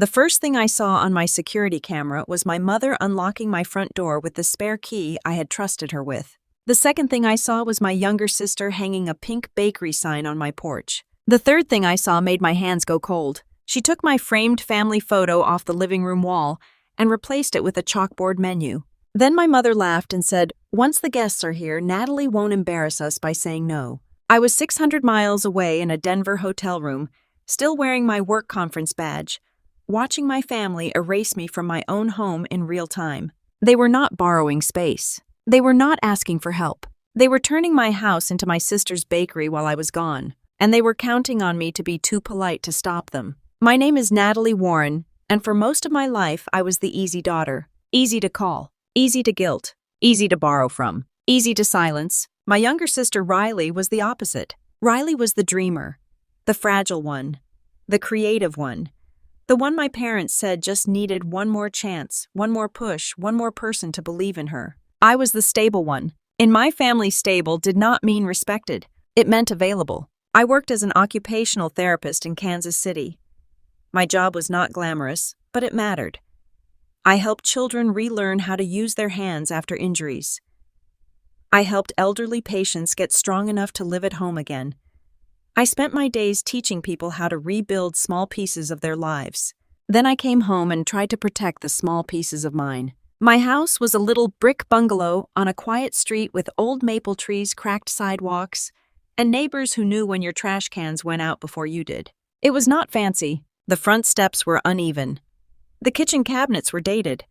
The first thing I saw on my security camera was my mother unlocking my front door with the spare key I had trusted her with. The second thing I saw was my younger sister hanging a pink bakery sign on my porch. The third thing I saw made my hands go cold. She took my framed family photo off the living room wall and replaced it with a chalkboard menu. Then my mother laughed and said, "Once the guests are here, Natalie won't embarrass us by saying no." I was 600 miles away in a Denver hotel room, still wearing my work conference badge, watching my family erase me from my own home in real time. They were not borrowing space. They were not asking for help. They were turning my house into my sister's bakery while I was gone, and they were counting on me to be too polite to stop them. My name is Natalie Warren, and for most of my life I was the easy daughter. Easy to call, easy to guilt, easy to borrow from, easy to silence. My younger sister Riley was the opposite. Riley was the dreamer, the fragile one, the creative one, the one my parents said just needed one more chance, one more push, one more person to believe in her. I was the stable one. In my family, stable did not mean respected. It meant available. I worked as an occupational therapist in Kansas City. My job was not glamorous, but it mattered. I helped children relearn how to use their hands after injuries. I helped elderly patients get strong enough to live at home again. I spent my days teaching people how to rebuild small pieces of their lives. Then I came home and tried to protect the small pieces of mine. My house was a little brick bungalow on a quiet street with old maple trees, cracked sidewalks, and neighbors who knew when your trash cans went out before you did. It was not fancy. The front steps were uneven. The kitchen cabinets were dated.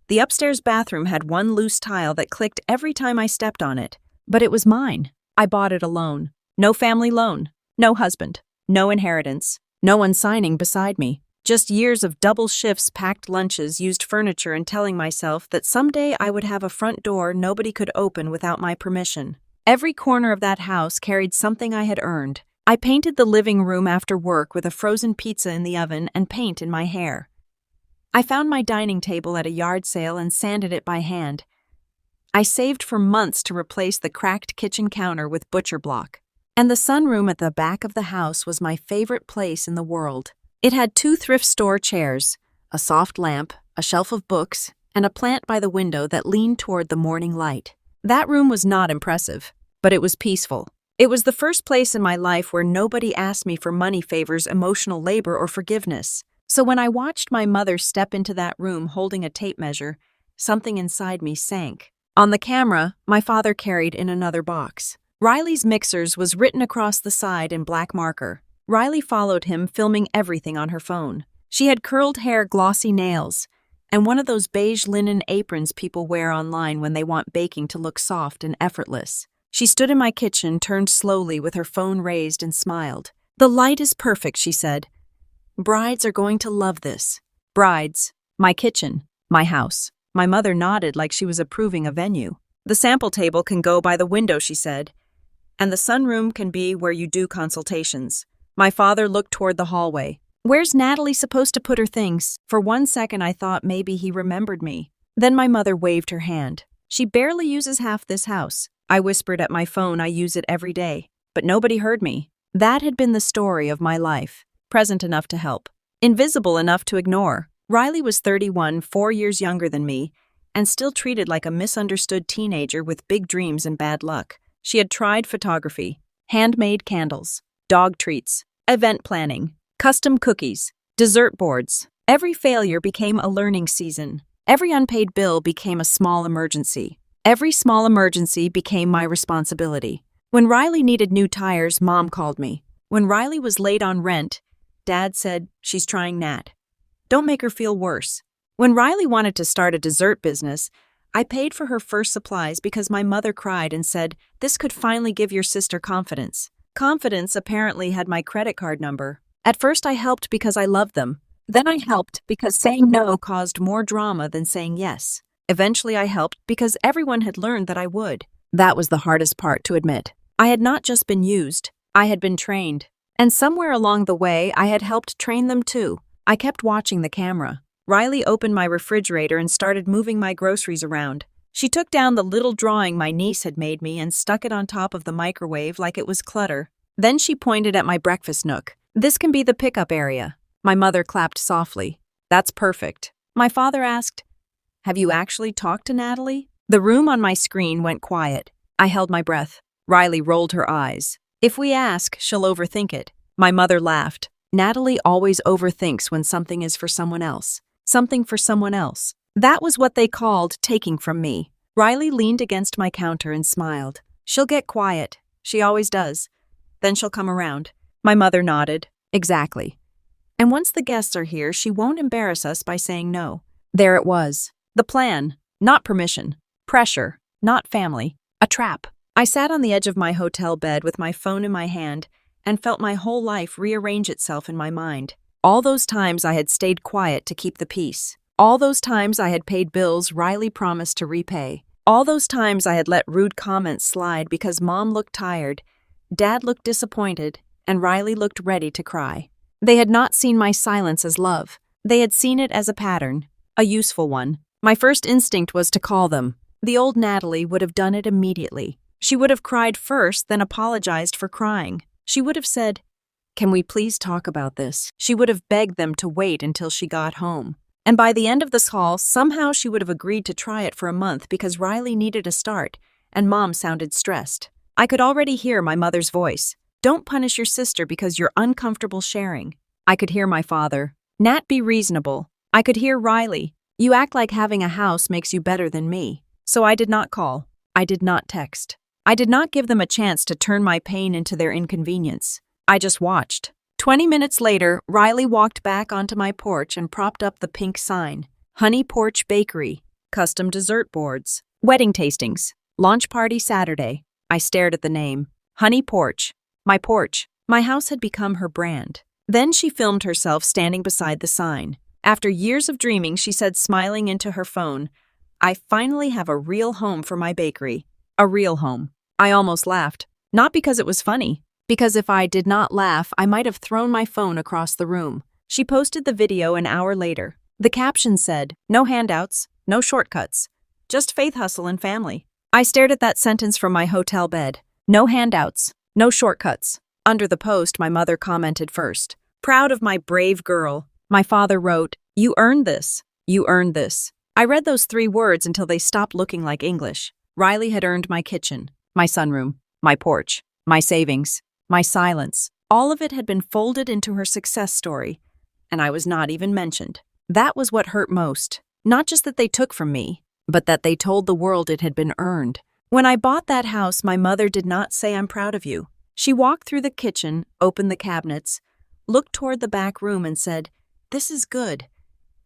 The upstairs bathroom had one loose tile that clicked every time I stepped on it. But it was mine. I bought it alone. No family loan. No husband. No inheritance. No one signing beside me. Just years of double shifts, packed lunches, used furniture, and telling myself that someday I would have a front door nobody could open without my permission. Every corner of that house carried something I had earned. I painted the living room after work with a frozen pizza in the oven and paint in my hair. I found my dining table at a yard sale and sanded it by hand. I saved for months to replace the cracked kitchen counter with butcher block. And the sunroom at the back of the house was my favorite place in the world. It had 2 thrift store chairs, a soft lamp, a shelf of books, and a plant by the window that leaned toward the morning light. That room was not impressive, but it was peaceful. It was the first place in my life where nobody asked me for money favors, emotional labor, or forgiveness. So when I watched my mother step into that room holding a tape measure, something inside me sank. On the camera, my father carried in another box. Riley's mixers was written across the side in black marker. Riley followed him, filming everything on her phone. She had curled hair, glossy nails, and one of those beige linen aprons people wear online when they want baking to look soft and effortless. She stood in my kitchen, turned slowly with her phone raised, and smiled. "The light is perfect," she said. "Brides are going to love this." Brides, my kitchen, my house. My mother nodded like she was approving a venue. "The sample table can go by the window," she said, "and the sunroom can be where you do consultations." My father looked toward the hallway. "Where's Natalie supposed to put her things?" For one second I thought maybe he remembered me. Then my mother waved her hand. "She barely uses half this house." I whispered at my phone, "I use it every day." But nobody heard me. That had been the story of my life. Present enough to help. Invisible enough to ignore. Riley was 31, 4 years younger than me, and still treated like a misunderstood teenager with big dreams and bad luck. She had tried photography, handmade candles, dog treats, event planning, custom cookies, dessert boards. Every failure became a learning season. Every unpaid bill became a small emergency. Every small emergency became my responsibility. When Riley needed new tires, Mom called me. When Riley was late on rent, Dad said, "She's trying Nat. Don't make her feel worse." When Riley wanted to start a dessert business, I paid for her first supplies because my mother cried and said, "This could finally give your sister confidence." Confidence apparently had my credit card number. At first I helped because I loved them. Then I helped because saying no caused more drama than saying yes. Eventually I helped because everyone had learned that I would. That was the hardest part to admit. I had not just been used, I had been trained. And somewhere along the way, I had helped train them too. I kept watching the camera. Riley opened my refrigerator and started moving my groceries around. She took down the little drawing my niece had made me and stuck it on top of the microwave like it was clutter. Then she pointed at my breakfast nook. "This can be the pickup area." My mother clapped softly. That's perfect. My father asked, have you actually talked to Natalie? The room on my screen went quiet. I held my breath. Riley rolled her eyes. If we ask, she'll overthink it. My mother laughed. Natalie always overthinks when something is for someone else. Something for someone else. That was what they called taking from me. Riley leaned against my counter and smiled. She'll get quiet. She always does. Then she'll come around. My mother nodded. Exactly. And once the guests are here, she won't embarrass us by saying no. There it was. The plan. Not permission. Pressure. Not family. A trap. I sat on the edge of my hotel bed with my phone in my hand and felt my whole life rearrange itself in my mind. All those times I had stayed quiet to keep the peace. All those times I had paid bills Riley promised to repay. All those times I had let rude comments slide because Mom looked tired, Dad looked disappointed, and Riley looked ready to cry. They had not seen my silence as love. They had seen it as a pattern, a useful one. My first instinct was to call them. The old Natalie would have done it immediately. She would have cried first, then apologized for crying. She would have said, "Can we please talk about this?" She would have begged them to wait until she got home. And by the end of this call, somehow she would have agreed to try it for a month because Riley needed a start, and Mom sounded stressed. I could already hear my mother's voice. Don't punish your sister because you're uncomfortable sharing. I could hear my father. Nat, be reasonable. I could hear Riley. You act like having a house makes you better than me. So I did not call. I did not text. I did not give them a chance to turn my pain into their inconvenience. I just watched. 20 minutes later, Riley walked back onto my porch and propped up the pink sign. Honey Porch Bakery. Custom dessert boards. Wedding tastings. Launch party Saturday. I stared at the name. Honey Porch. My porch. My house had become her brand. Then she filmed herself standing beside the sign. After years of dreaming, she said, smiling into her phone, "I finally have a real home for my bakery." A real home. I almost laughed. Not because it was funny. Because if I did not laugh, I might have thrown my phone across the room. She posted the video an hour later. The caption said, "No handouts, no shortcuts, just faith, hustle, and family." I stared at that sentence from my hotel bed. No handouts, no shortcuts. Under the post, my mother commented first. "Proud of my brave girl." My father wrote, "You earned this. You earned this." I read those 3 words until they stopped looking like English. Riley had earned my kitchen, my sunroom, my porch, my savings, my silence. All of it had been folded into her success story, and I was not even mentioned. That was what hurt most. Not just that they took from me, but that they told the world it had been earned. When I bought that house, my mother did not say, "I'm proud of you." She walked through the kitchen, opened the cabinets, looked toward the back room and said, "This is good.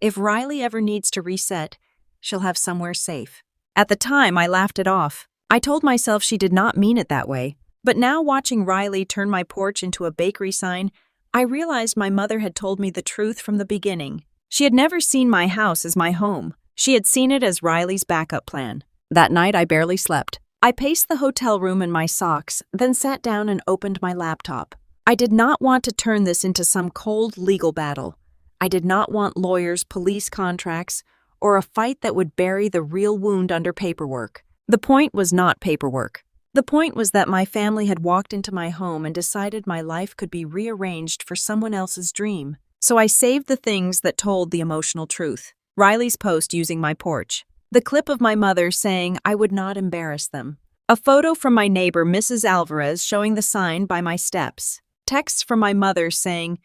If Riley ever needs to reset, she'll have somewhere safe." At the time, I laughed it off. I told myself she did not mean it that way. But now, watching Riley turn my porch into a bakery sign, I realized my mother had told me the truth from the beginning. She had never seen my house as my home. She had seen it as Riley's backup plan. That night, I barely slept. I paced the hotel room in my socks, then sat down and opened my laptop. I did not want to turn this into some cold legal battle. I did not want lawyers, police contracts, or a fight that would bury the real wound under paperwork. The point was not paperwork. The point was that my family had walked into my home and decided my life could be rearranged for someone else's dream. So I saved the things that told the emotional truth. Riley's post using my porch. The clip of my mother saying I would not embarrass them. A photo from my neighbor, Mrs. Alvarez, showing the sign by my steps. Texts from my mother saying,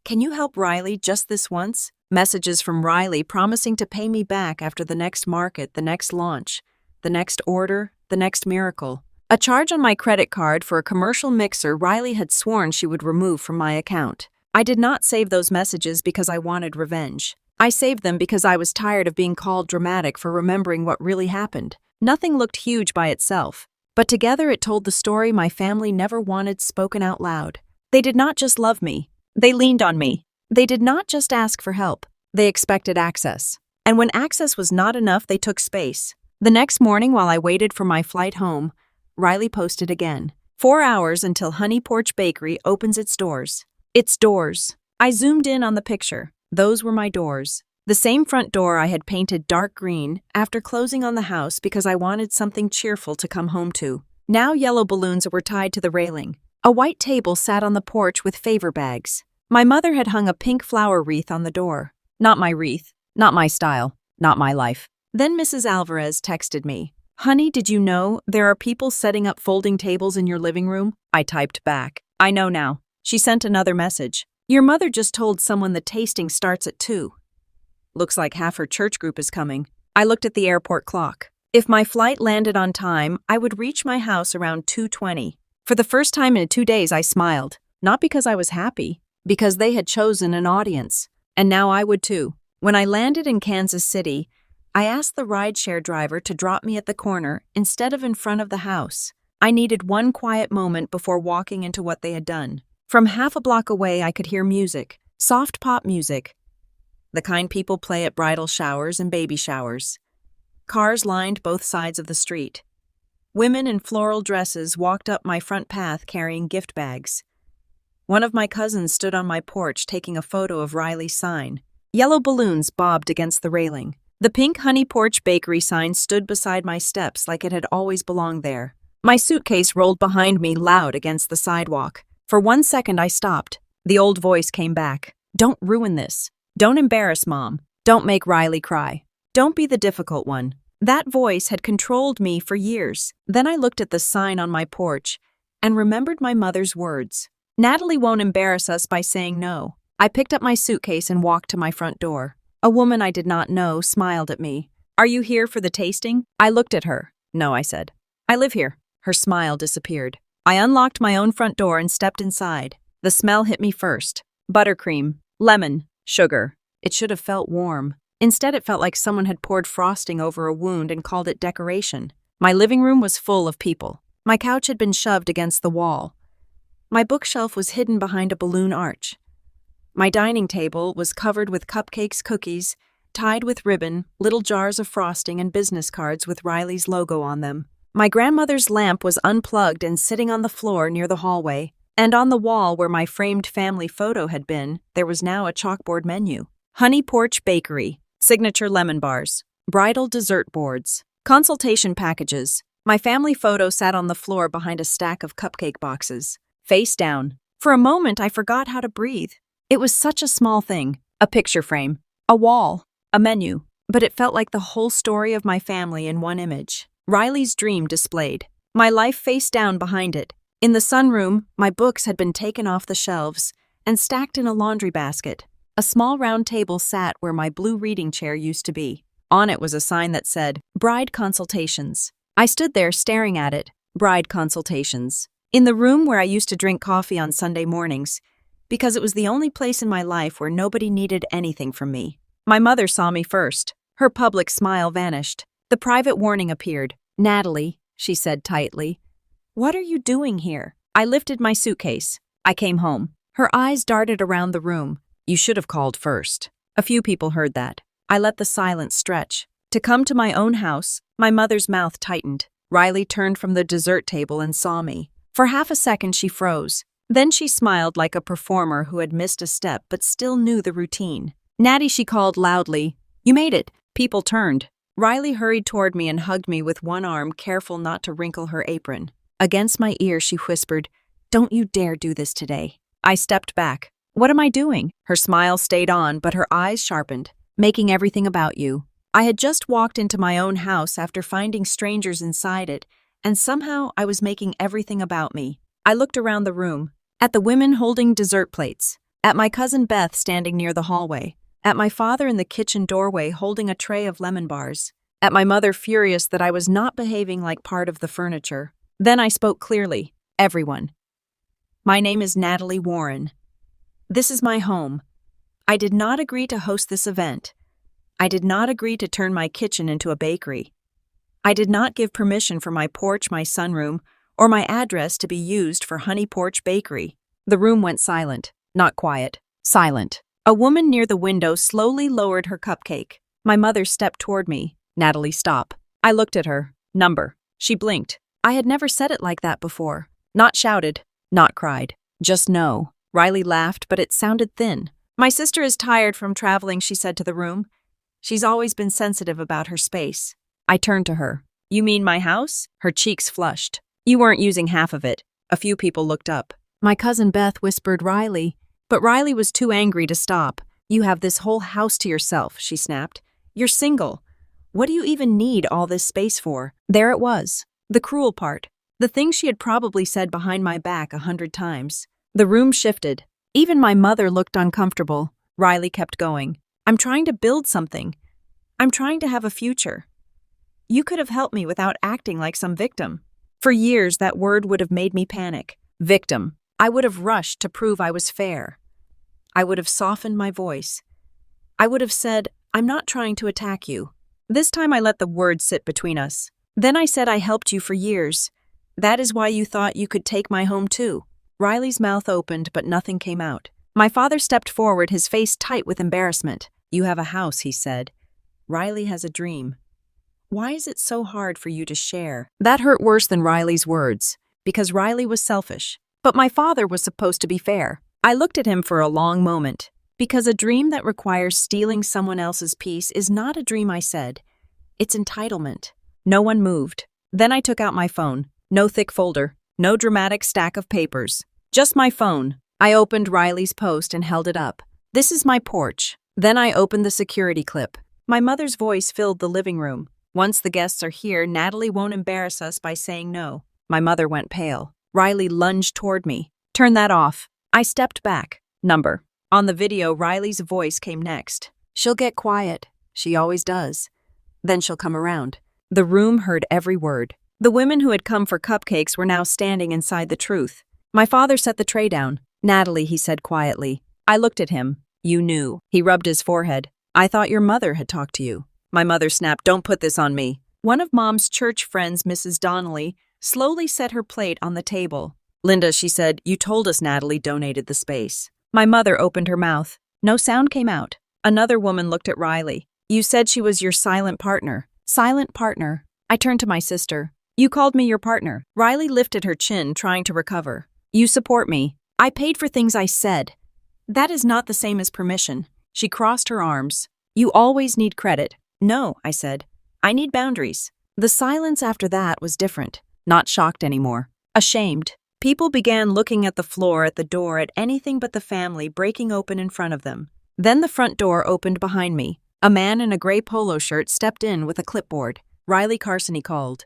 "Can you help Riley just this once?" Messages from Riley promising to pay me back after the next market, the next launch, the next order, the next miracle. A charge on my credit card for a commercial mixer Riley had sworn she would remove from my account. I did not save those messages because I wanted revenge. I saved them because I was tired of being called dramatic for remembering what really happened. Nothing looked huge by itself, but together it told the story my family never wanted spoken out loud. They did not just love me. They leaned on me. They did not just ask for help. They expected access. And when access was not enough, they took space. The next morning, while I waited for my flight home, Riley posted again. 4 hours until Honey Porch Bakery opens its doors. Its doors. I zoomed in on the picture. Those were my doors. The same front door I had painted dark green after closing on the house because I wanted something cheerful to come home to. Now yellow balloons were tied to the railing. A white table sat on the porch with favor bags. My mother had hung a pink flower wreath on the door. Not my wreath, not my style, not my life. Then Mrs. Alvarez texted me. Honey, did you know there are people setting up folding tables in your living room? I typed back. I know now. She sent another message. Your mother just told someone the tasting starts at 2. Looks like half her church group is coming. I looked at the airport clock. If my flight landed on time, I would reach my house around 2:20. For the first time in 2 days, I smiled. Not because I was happy, because they had chosen an audience. And now I would too. When I landed in Kansas City, I asked the rideshare driver to drop me at the corner instead of in front of the house. I needed one quiet moment before walking into what they had done. From half a block away, I could hear music, soft pop music, the kind people play at bridal showers and baby showers. Cars lined both sides of the street. Women in floral dresses walked up my front path carrying gift bags. One of my cousins stood on my porch taking a photo of Riley's sign. Yellow balloons bobbed against the railing. The pink Honey Porch Bakery sign stood beside my steps like it had always belonged there. My suitcase rolled behind me loud against the sidewalk. For 1 second I stopped. The old voice came back. Don't ruin this. Don't embarrass Mom. Don't make Riley cry. Don't be the difficult one. That voice had controlled me for years. Then I looked at the sign on my porch and remembered my mother's words. Natalie won't embarrass us by saying no. I picked up my suitcase and walked to my front door. A woman I did not know smiled at me. Are you here for the tasting? I looked at her. No, I said. I live here. Her smile disappeared. I unlocked my own front door and stepped inside. The smell hit me first. Buttercream, lemon, sugar. It should have felt warm. Instead, it felt like someone had poured frosting over a wound and called it decoration. My living room was full of people. My couch had been shoved against the wall. My bookshelf was hidden behind a balloon arch. My dining table was covered with cupcakes, cookies, tied with ribbon, little jars of frosting, and business cards with Riley's logo on them. My grandmother's lamp was unplugged and sitting on the floor near the hallway, and on the wall where my framed family photo had been, there was now a chalkboard menu. Honey Porch Bakery, signature lemon bars, bridal dessert boards, consultation packages. My family photo sat on the floor behind a stack of cupcake boxes, face down. For a moment, I forgot how to breathe. It was such a small thing, a picture frame, a wall, a menu, but it felt like the whole story of my family in one image. Riley's dream displayed. My life face down behind it. In the sunroom, my books had been taken off the shelves and stacked in a laundry basket. A small round table sat where my blue reading chair used to be. On it was a sign that said, Bride Consultations. I stood there staring at it, Bride Consultations. In the room where I used to drink coffee on Sunday mornings, because it was the only place in my life where nobody needed anything from me. My mother saw me first. Her public smile vanished. The private warning appeared. Natalie, she said tightly, what are you doing here? I lifted my suitcase. I came home. Her eyes darted around the room. You should have called first. A few people heard that. I let the silence stretch. To come to my own house, my mother's mouth tightened. Riley turned from the dessert table and saw me. For half a second she froze. Then she smiled like a performer who had missed a step but still knew the routine. Natty, she called loudly. You made it. People turned. Riley hurried toward me and hugged me with one arm, careful not to wrinkle her apron. Against my ear, she whispered, Don't you dare do this today. I stepped back. What am I doing? Her smile stayed on, but her eyes sharpened. Making everything about you. I had just walked into my own house after finding strangers inside it, and somehow I was making everything about me. I looked around the room. At the women holding dessert plates, at my cousin Beth standing near the hallway, at my father in the kitchen doorway holding a tray of lemon bars, at my mother furious that I was not behaving like part of the furniture. Then I spoke clearly. Everyone. My name is Natalie Warren. This is my home. I did not agree to host this event. I did not agree to turn my kitchen into a bakery. I did not give permission for my porch, my sunroom, or my address to be used for Honey Porch Bakery. The room went silent. Not quiet. Silent. A woman near the window slowly lowered her cupcake. My mother stepped toward me. Natalie, stop. I looked at her. Number. She blinked. I had never said it like that before. Not shouted. Not cried. Just no. Riley laughed, but it sounded thin. My sister is tired from traveling, she said to the room. She's always been sensitive about her space. I turned to her. You mean my house? Her cheeks flushed. You weren't using half of it. A few people looked up. My cousin Beth whispered, Riley, But Riley was too angry to stop. "You have this whole house to yourself," she snapped. "You're single. What do you even need all this space for?" There it was. The cruel part. The thing she had probably said behind my back 100 times. The room shifted. Even my mother looked uncomfortable. Riley kept going. "I'm trying to build something. I'm trying to have a future. You could have helped me without acting like some victim." For years, that word would have made me panic. Victim. I would have rushed to prove I was fair. I would have softened my voice. I would have said, "I'm not trying to attack you." This time I let the word sit between us. Then I said, "I helped you for years. That is why you thought you could take my home too." Riley's mouth opened, but nothing came out. My father stepped forward, his face tight with embarrassment. "You have a house," he said. "Riley has a dream. Why is it so hard for you to share?" That hurt worse than Riley's words, because Riley was selfish. But my father was supposed to be fair. I looked at him for a long moment. "Because a dream that requires stealing someone else's peace is not a dream," I said. "It's entitlement." No one moved. Then I took out my phone. No thick folder. No dramatic stack of papers. Just my phone. I opened Riley's post and held it up. "This is my porch." Then I opened the security clip. My mother's voice filled the living room. "Once the guests are here, Natalie won't embarrass us by saying no." My mother went pale. Riley lunged toward me. "Turn that off." I stepped back. Number. On the video, Riley's voice came next. "She'll get quiet. She always does. Then she'll come around." The room heard every word. The women who had come for cupcakes were now standing inside the truth. My father set the tray down. "Natalie," he said quietly. I looked at him. "You knew." He rubbed his forehead. "I thought your mother had talked to you." My mother snapped, "Don't put this on me." One of Mom's church friends, Mrs. Donnelly, slowly set her plate on the table. "Linda," she said, "you told us Natalie donated the space." My mother opened her mouth. No sound came out. Another woman looked at Riley. "You said she was your silent partner." Silent partner. I turned to my sister. "You called me your partner." Riley lifted her chin, trying to recover. "You support me. I paid for things I said. That is not the same as permission." She crossed her arms. "You always need credit." "No," I said. "I need boundaries." The silence after that was different. Not shocked anymore. Ashamed. People began looking at the floor, at the door, at anything but the family breaking open in front of them. Then the front door opened behind me. A man in a gray polo shirt stepped in with a clipboard. "Riley Carson," he called.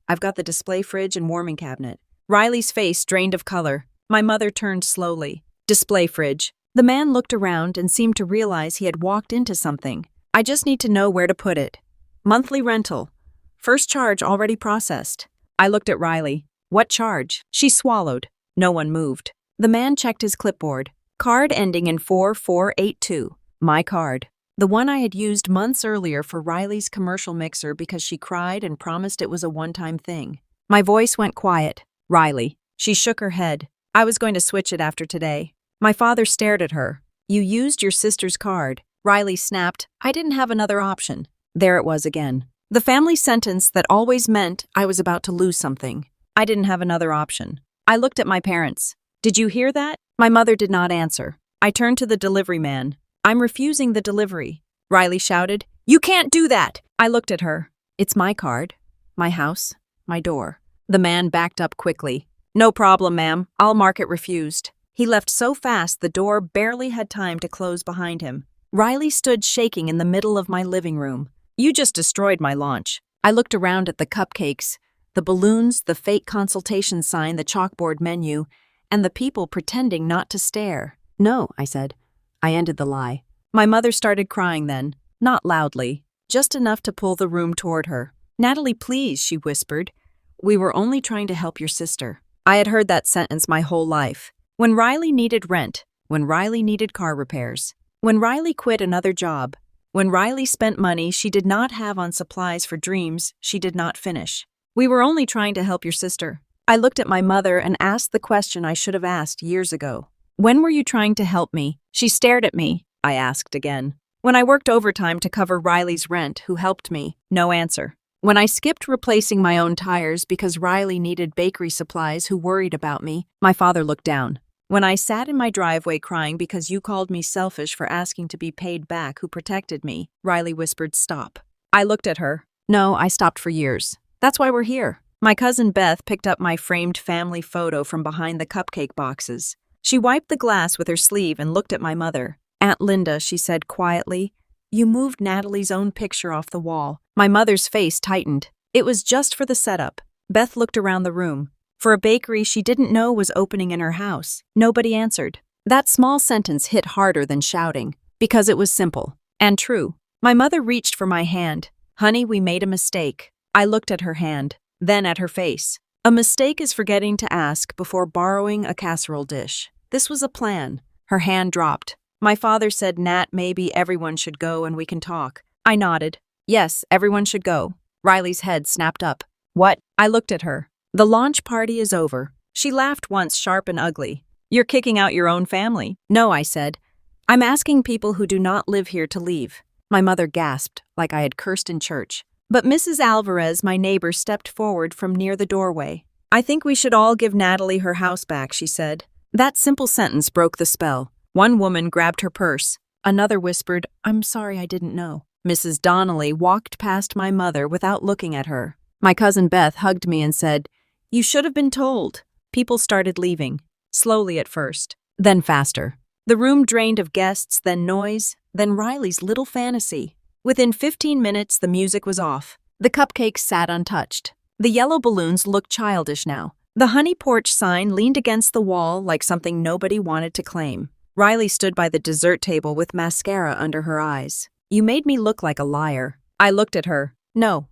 "I've got the display fridge and warming cabinet." Riley's face drained of color. My mother turned slowly. "Display fridge." The man looked around and seemed to realize he had walked into something. "I just need to know where to put it." "Monthly rental. First charge already processed." I looked at Riley. "What charge?" She swallowed. No one moved. The man checked his clipboard. "Card ending in 4482. My card. The one I had used months earlier for Riley's commercial mixer because she cried and promised it was a one-time thing. My voice went quiet. "Riley." She shook her head. "I was going to switch it after today." My father stared at her. "You used your sister's card." Riley snapped. "I didn't have another option." There it was again. The family sentence that always meant I was about to lose something. I didn't have another option. I looked at my parents. "Did you hear that?" My mother did not answer. I turned to the delivery man. "I'm refusing the delivery." Riley shouted, "You can't do that!" I looked at her. "It's my card. My house. My door." The man backed up quickly. "No problem, ma'am. I'll mark it refused." He left so fast the door barely had time to close behind him. Riley stood shaking in the middle of my living room. "You just destroyed my launch." I looked around at the cupcakes, the balloons, the fake consultation sign, the chalkboard menu, and the people pretending not to stare. "No," I said. I ended the lie. My mother started crying then, not loudly, just enough to pull the room toward her. "Natalie, please," she whispered. "We were only trying to help your sister." I had heard that sentence my whole life. When Riley needed rent, when Riley needed car repairs, when Riley quit another job, when Riley spent money she did not have on supplies for dreams she did not finish. "We were only trying to help your sister." I looked at my mother and asked the question I should have asked years ago. "When were you trying to help me?" She stared at me. I asked again. "When I worked overtime to cover Riley's rent, who helped me?" No answer. "When I skipped replacing my own tires because Riley needed bakery supplies, who worried about me?" My father looked down. "When I sat in my driveway crying because you called me selfish for asking to be paid back, who protected me?" Riley whispered, "Stop." I looked at her. "No, I stopped for years. That's why we're here." My cousin Beth picked up my framed family photo from behind the cupcake boxes. She wiped the glass with her sleeve and looked at my mother. "Aunt Linda," she said quietly, "you moved Natalie's own picture off the wall." My mother's face tightened. It was just for the setup. Beth looked around the room. For a bakery she didn't know was opening in her house, nobody answered. That small sentence hit harder than shouting, because it was simple and true. My mother reached for my hand. "Honey, we made a mistake." I looked at her hand, then at her face. A mistake is forgetting to ask before borrowing a casserole dish. This was a plan. Her hand dropped. My father said, "Nat, maybe everyone should go and we can talk." I nodded. Yes, everyone should go. Riley's head snapped up. "What?" I looked at her. "The launch party is over." She laughed once, sharp and ugly. "You're kicking out your own family." "No," I said. "I'm asking people who do not live here to leave." My mother gasped, like I had cursed in church. But Mrs. Alvarez, my neighbor, stepped forward from near the doorway. "I think we should all give Natalie her house back," she said. That simple sentence broke the spell. One woman grabbed her purse. Another whispered, "I'm sorry, I didn't know." Mrs. Donnelly walked past my mother without looking at her. My cousin Beth hugged me and said, "You should have been told." People started leaving, slowly at first, then faster. The room drained of guests, then noise, then Riley's little fantasy. Within 15 minutes, the music was off. The cupcakes sat untouched. The yellow balloons looked childish now. The honey porch sign leaned against the wall like something nobody wanted to claim. Riley stood by the dessert table with mascara under her eyes. "You made me look like a liar." I looked at her. "No.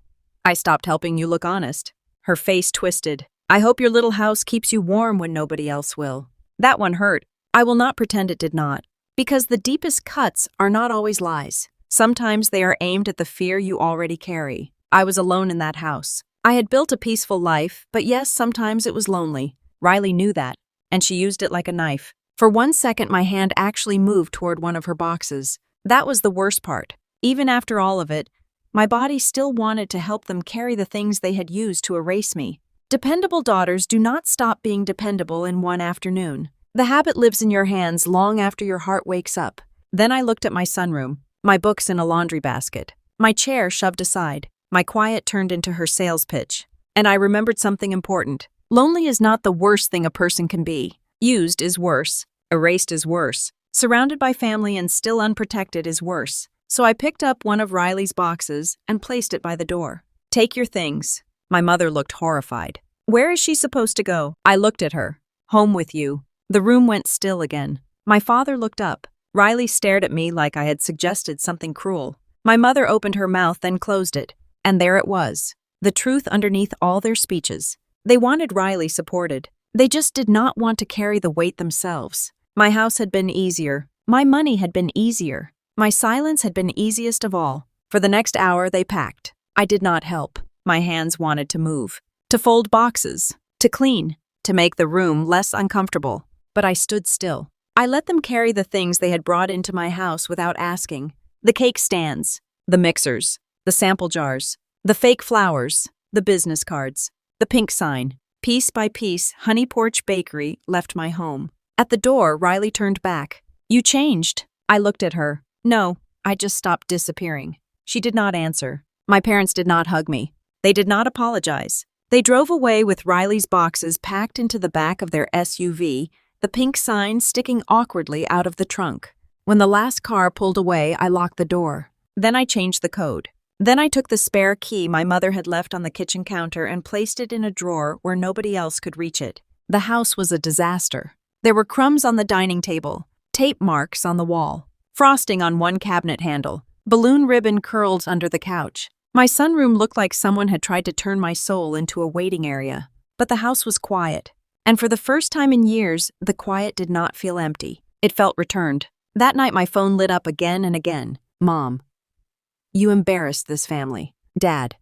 I stopped helping you look honest." Her face twisted. "I hope your little house keeps you warm when nobody else will." That one hurt. I will not pretend it did not. Because the deepest cuts are not always lies. Sometimes they are aimed at the fear you already carry. I was alone in that house. I had built a peaceful life, but yes, sometimes it was lonely. Riley knew that, and she used it like a knife. For 1 second, my hand actually moved toward one of her boxes. That was the worst part. Even after all of it, my body still wanted to help them carry the things they had used to erase me. Dependable daughters do not stop being dependable in one afternoon. The habit lives in your hands long after your heart wakes up. Then I looked at my sunroom, my books in a laundry basket, my chair shoved aside, my quiet turned into her sales pitch. And I remembered something important. Lonely is not the worst thing a person can be. Used is worse. Erased is worse. Surrounded by family and still unprotected is worse. So I picked up one of Riley's boxes and placed it by the door. "Take your things." My mother looked horrified. "Where is she supposed to go?" I looked at her. "Home with you." The room went still again. My father looked up. Riley stared at me like I had suggested something cruel. My mother opened her mouth, then closed it. And there it was. The truth underneath all their speeches. They wanted Riley supported. They just did not want to carry the weight themselves. My house had been easier. My money had been easier. My silence had been easiest of all. For the next hour, they packed. I did not help. My hands wanted to move. To fold boxes. To clean. To make the room less uncomfortable. But I stood still. I let them carry the things they had brought into my house without asking. The cake stands. The mixers. The sample jars. The fake flowers. The business cards. The pink sign. Piece by piece, Honey Porch Bakery left my home. At the door, Riley turned back. "You changed." I looked at her. "No, I just stopped disappearing." She did not answer. My parents did not hug me. They did not apologize. They drove away with Riley's boxes packed into the back of their SUV, the pink sign sticking awkwardly out of the trunk. When the last car pulled away, I locked the door. Then I changed the code. Then I took the spare key my mother had left on the kitchen counter and placed it in a drawer where nobody else could reach it. The house was a disaster. There were crumbs on the dining table, tape marks on the wall, frosting on one cabinet handle, balloon ribbon curled under the couch. My sunroom looked like someone had tried to turn my soul into a waiting area. But the house was quiet. And for the first time in years, the quiet did not feel empty. It felt returned. That night my phone lit up again and again. "Mom, you embarrassed this family." "Dad,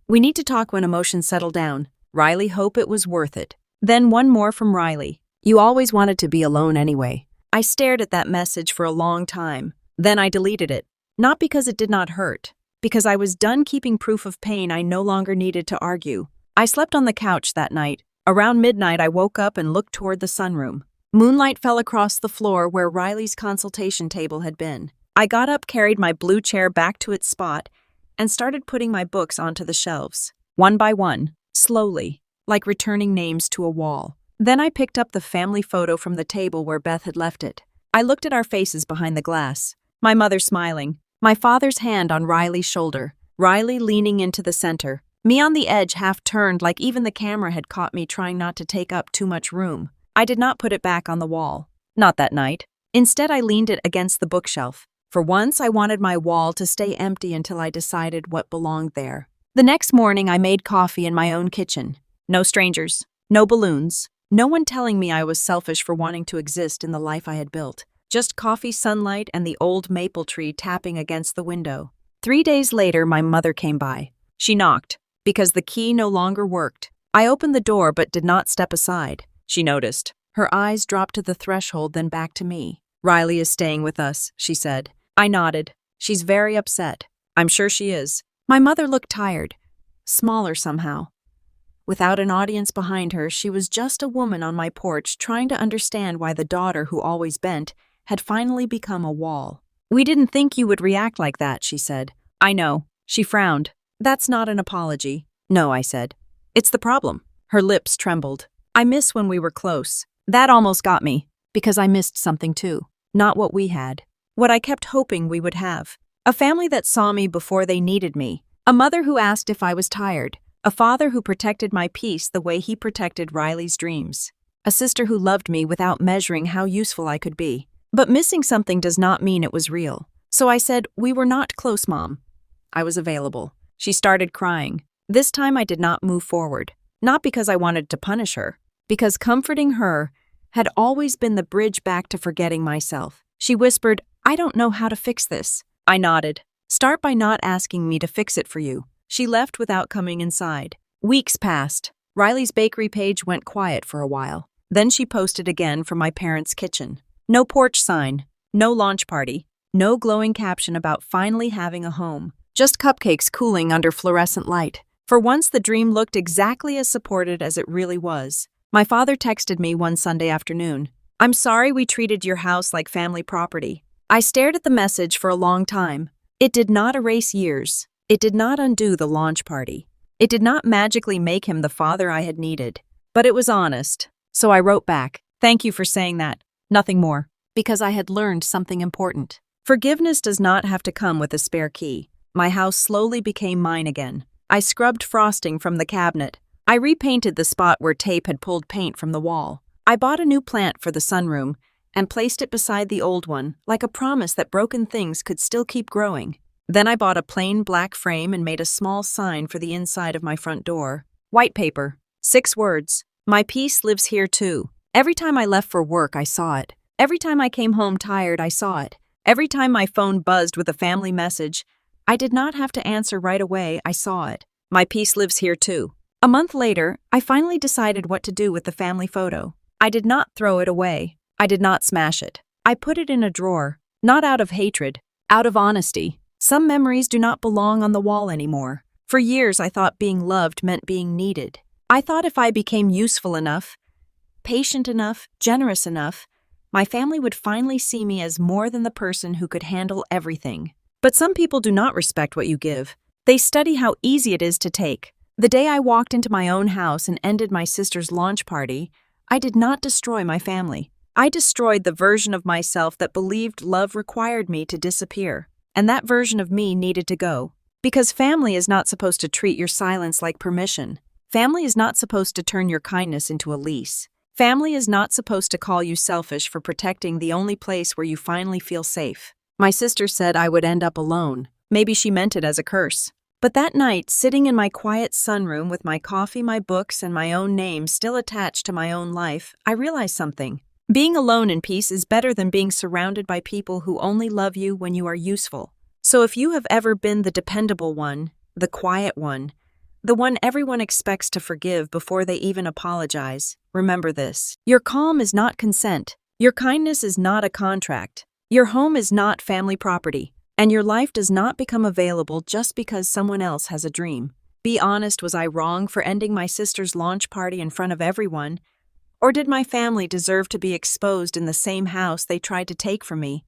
we need to talk when emotions settle down." Riley, hope it was worth it. Then one more from Riley. "You always wanted to be alone anyway." I stared at that message for a long time. Then I deleted it. Not because it did not hurt. Because I was done keeping proof of pain I no longer needed to argue. I slept on the couch that night. Around midnight, I woke up and looked toward the sunroom. Moonlight fell across the floor where Riley's consultation table had been. I got up, carried my blue chair back to its spot, and started putting my books onto the shelves. One by one, slowly, like returning names to a wall. Then I picked up the family photo from the table where Beth had left it. I looked at our faces behind the glass. My mother smiling, my father's hand on Riley's shoulder, Riley leaning into the center, me on the edge half turned like even the camera had caught me trying not to take up too much room. I did not put it back on the wall. Not that night. Instead, I leaned it against the bookshelf. For once, I wanted my wall to stay empty until I decided what belonged there. The next morning, I made coffee in my own kitchen. No strangers, no balloons, no one telling me I was selfish for wanting to exist in the life I had built. Just coffee, sunlight, and the old maple tree tapping against the window. 3 days later, my mother came by. She knocked, because the key no longer worked. I opened the door but did not step aside. She noticed. Her eyes dropped to the threshold, then back to me. "Riley is staying with us," she said. I nodded. "She's very upset." "I'm sure she is." My mother looked tired, smaller somehow. Without an audience behind her, she was just a woman on my porch trying to understand why the daughter who always bent had finally become a wall. "We didn't think you would react like that," she said. "I know." She frowned. "That's not an apology." "No," I said. "It's the problem." Her lips trembled. "I miss when we were close." That almost got me, because I missed something too. Not what we had. What I kept hoping we would have. A family that saw me before they needed me. A mother who asked if I was tired. A father who protected my peace the way he protected Riley's dreams. A sister who loved me without measuring how useful I could be. But missing something does not mean it was real. So I said, "We were not close, Mom." I was available. She started crying. This time I did not move forward. Not because I wanted to punish her. Because comforting her had always been the bridge back to forgetting myself. She whispered, "I don't know how to fix this." I nodded. "Start by not asking me to fix it for you." She left without coming inside. Weeks passed. Riley's bakery page went quiet for a while. Then she posted again from my parents' kitchen. No porch sign, no launch party, no glowing caption about finally having a home. Just cupcakes cooling under fluorescent light. For once, the dream looked exactly as supported as it really was. My father texted me one Sunday afternoon. "I'm sorry we treated your house like family property." I stared at the message for a long time. It did not erase years. It did not undo the launch party. It did not magically make him the father I had needed. But it was honest. So I wrote back, "Thank you for saying that. Nothing more." Because I had learned something important. Forgiveness does not have to come with a spare key. My house slowly became mine again. I scrubbed frosting from the cabinet. I repainted the spot where tape had pulled paint from the wall. I bought a new plant for the sunroom and placed it beside the old one, like a promise that broken things could still keep growing. Then I bought a plain black frame and made a small sign for the inside of my front door. White paper. 6 words. "My peace lives here too." Every time I left for work, I saw it. Every time I came home tired, I saw it. Every time my phone buzzed with a family message, I did not have to answer right away, I saw it. My peace lives here too. A month later, I finally decided what to do with the family photo. I did not throw it away. I did not smash it. I put it in a drawer, not out of hatred, out of honesty. Some memories do not belong on the wall anymore. For years, I thought being loved meant being needed. I thought if I became useful enough, patient enough, generous enough, my family would finally see me as more than the person who could handle everything. But some people do not respect what you give. They study how easy it is to take. The day I walked into my own house and ended my sister's launch party, I did not destroy my family. I destroyed the version of myself that believed love required me to disappear. And that version of me needed to go. Because family is not supposed to treat your silence like permission. Family is not supposed to turn your kindness into a lease. Family is not supposed to call you selfish for protecting the only place where you finally feel safe. My sister said I would end up alone. Maybe she meant it as a curse. But that night, sitting in my quiet sunroom with my coffee, my books, and my own name still attached to my own life, I realized something. Being alone in peace is better than being surrounded by people who only love you when you are useful. So if you have ever been the dependable one, the quiet one, the one everyone expects to forgive before they even apologize, remember this. Your calm is not consent. Your kindness is not a contract. Your home is not family property. And your life does not become available just because someone else has a dream. Be honest, was I wrong for ending my sister's launch party in front of everyone? Or did my family deserve to be exposed in the same house they tried to take from me?